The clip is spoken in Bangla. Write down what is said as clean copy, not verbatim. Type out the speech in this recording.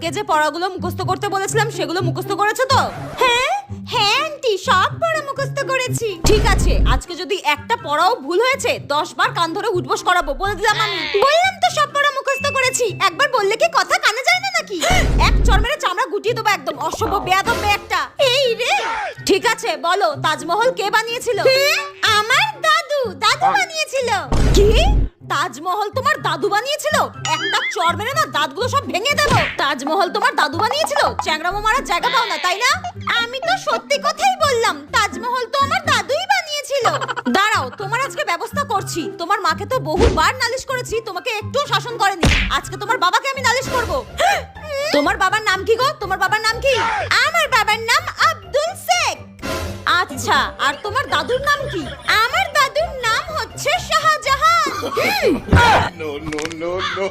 কালকে যে পড়াগুলো মুখস্থ করতে বলেছিলাম সেগুলো মুখস্থ করেছো তো? হ্যাঁ হ্যাঁ আন্টি, সব পড়া মুখস্থ করেছি। ঠিক আছে, আজকে যদি একটা পড়াও ভুল হয়েছে 10 বার কান ধরে উঠবোস করাবো, বলে দিলাম আমি। বললাম তো সব পড়া মুখস্থ করেছি, একবার বললে কি কথা কানে যায় না নাকি? এক চড় মেরে চামড়া গুটিয়ে দেবো একদম, অসভ্য বেয়াদব মেয়ে একটা। এই রে, ঠিক আছে বলো, তাজমহল কে বানিয়েছিল? আমার দাদু বানিয়েছিল। কি? তাজমহল তোমার দাদু বানিয়েছিল? একটা চড় মেরে না দাঁতগুলো সব ভেঙে দেবো। তাজমহল তোমার দাদু বানিয়েছিল? চ্যাংড়ামো মারার জায়গা পাও না তাই না? আমি তো সত্যি কথাই বললাম, তাজমহল তো আমার দাদুই বানিয়েছিল। দাঁড়াও, তোমার আজকে ব্যবস্থা করছি। তোমার মাকে তো বহুবার নালিশ করেছি, তোমাকে একটু শাসন করেনি। আজকে তোমার বাবাকে আমি নালিশ করব। তোমার বাবার নাম কি গো? তোমার বাবার নাম কি? আমার বাবার নাম আব্দুল শেখ। আচ্ছা, আর তোমার দাদুর নাম কি? আমার দাদুর নাম হচ্ছে Shahjahan. No, no, no, no.